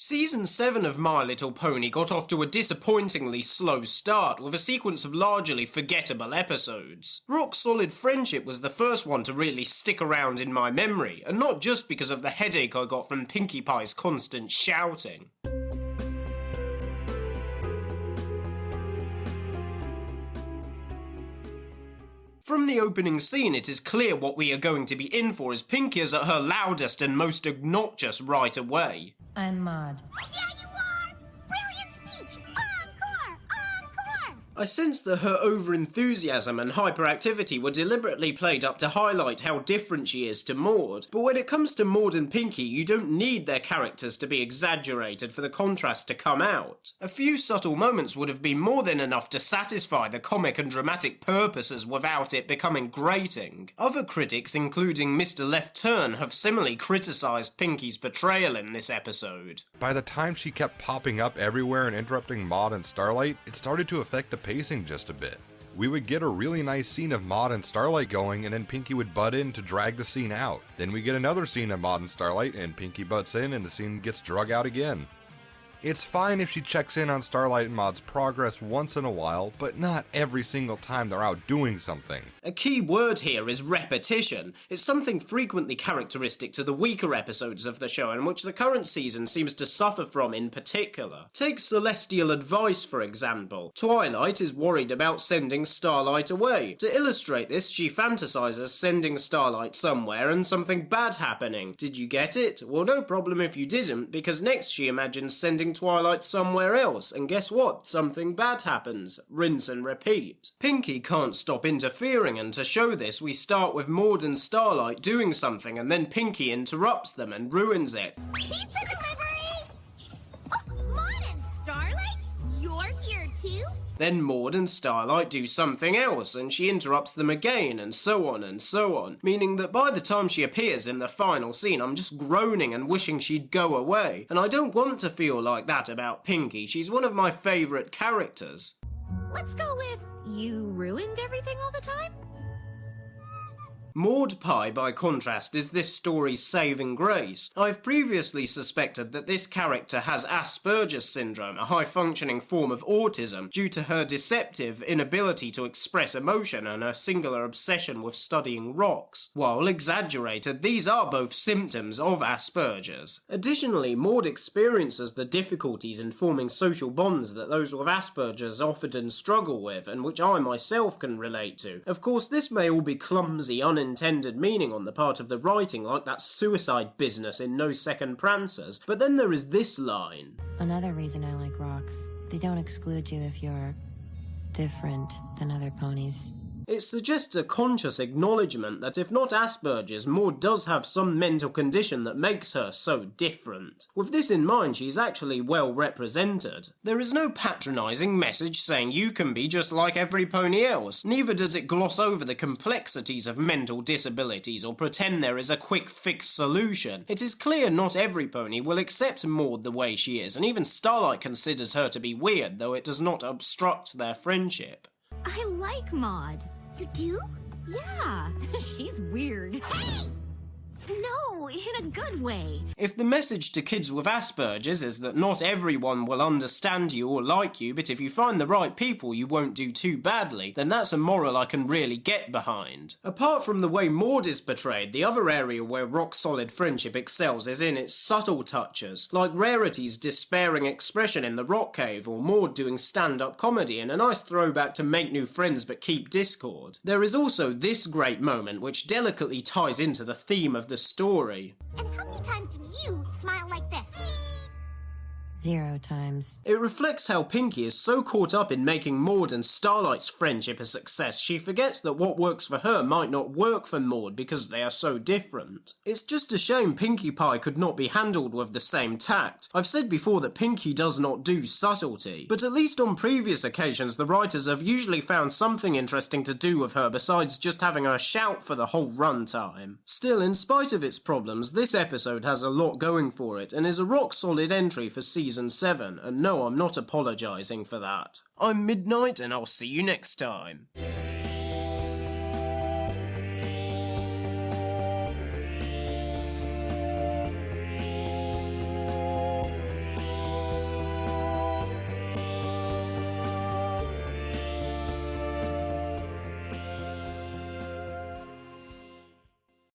Season 7 of My Little Pony got off to a disappointingly slow start with a sequence of largely forgettable episodes. Rock Solid Friendship was the first one to really stick around in my memory, and not just because of the headache I got from Pinkie Pie's constant shouting. From the opening scene, it is clear what we are going to be in for, as Pinkie is at her loudest and most obnoxious right away. I'm Maud. Yeah, you are! Brilliant speech! Encore! Encore! I sensed that her over-enthusiasm and hyperactivity were deliberately played up to highlight how different she is to Maud, but when it comes to Maud and Pinkie, you don't need their characters to be exaggerated for the contrast to come out. A few subtle moments would have been more than enough to satisfy the comic and dramatic purposes without it becoming grating. Other critics, including Mr. Left Turn, have similarly criticised Pinkie's portrayal in this episode. By the time she kept popping up everywhere and interrupting Maud and Starlight, it started to affect the pacing just a bit. We would get a really nice scene of Maud and Starlight going, and then Pinkie would butt in to drag the scene out. Then we get another scene of Maud and Starlight, and Pinkie butts in and the scene gets drug out again. It's fine if she checks in on Starlight and Maud's progress once in a while, but not every single time they're out doing something. A key word here is repetition. It's something frequently characteristic to the weaker episodes of the show, and which the current season seems to suffer from in particular. Take Celestial Advice, for example. Twilight is worried about sending Starlight away. To illustrate this, she fantasizes sending Starlight somewhere and something bad happening. Did you get it? Well, no problem if you didn't, because next she imagines sending Twilight somewhere else, and guess what? Something bad happens. Rinse and repeat. Pinkie can't stop interfering, and to show this, we start with Maud and Starlight doing something, and then Pinkie interrupts them and ruins it. Pizza delivery! Oh, Maud and Starlight? You're here too? Then Maud and Starlight do something else, and she interrupts them again, and so on and so on, meaning that by the time she appears in the final scene, I'm just groaning and wishing she'd go away. And I don't want to feel like that about Pinkie. She's one of my favourite characters. Let's go with, you ruined everything all the time? Maud Pie, by contrast, is this story's saving grace. I've previously suspected that this character has Asperger's syndrome, a high-functioning form of autism, due to her deceptive inability to express emotion and her singular obsession with studying rocks. While exaggerated, these are both symptoms of Asperger's. Additionally, Maud experiences the difficulties in forming social bonds that those with Asperger's often struggle with, and which I myself can relate to. Of course, this may all be clumsy, unintended meaning on the part of the writing, like that suicide business in No Second Prancers, but then there is this line. Another reason I like rocks. They don't exclude you if you're different than other ponies. It suggests a conscious acknowledgement that if not Asperger's, Maud does have some mental condition that makes her so different. With this in mind, she is actually well represented. There is no patronising message saying you can be just like every pony else, neither does it gloss over the complexities of mental disabilities or pretend there is a quick fix solution. It is clear not every pony will accept Maud the way she is, and even Starlight considers her to be weird, though it does not obstruct their friendship. I like Maud. You do? Yeah, she's weird. Hey! No, in a good way. If the message to kids with Asperger's is that not everyone will understand you or like you, but if you find the right people you won't do too badly, then that's a moral I can really get behind. Apart from the way Maud is portrayed, the other area where Rock Solid Friendship excels is in its subtle touches, like Rarity's despairing expression in the Rock Cave, or Maud doing stand-up comedy, and a nice throwback to Make New Friends but Keep Discord. There is also this great moment which delicately ties into the theme of the story. And how many times did you smile like this? 0 times. It reflects how Pinkie is so caught up in making Maud and Starlight's friendship a success, she forgets that what works for her might not work for Maud because they are so different. It's just a shame Pinkie Pie could not be handled with the same tact. I've said before that Pinkie does not do subtlety, but at least on previous occasions the writers have usually found something interesting to do with her besides just having her shout for the whole runtime. Still, in spite of its problems, this episode has a lot going for it and is a rock-solid entry for Season 7, and no, I'm not apologising for that. I'm Midnight, and I'll see you next time.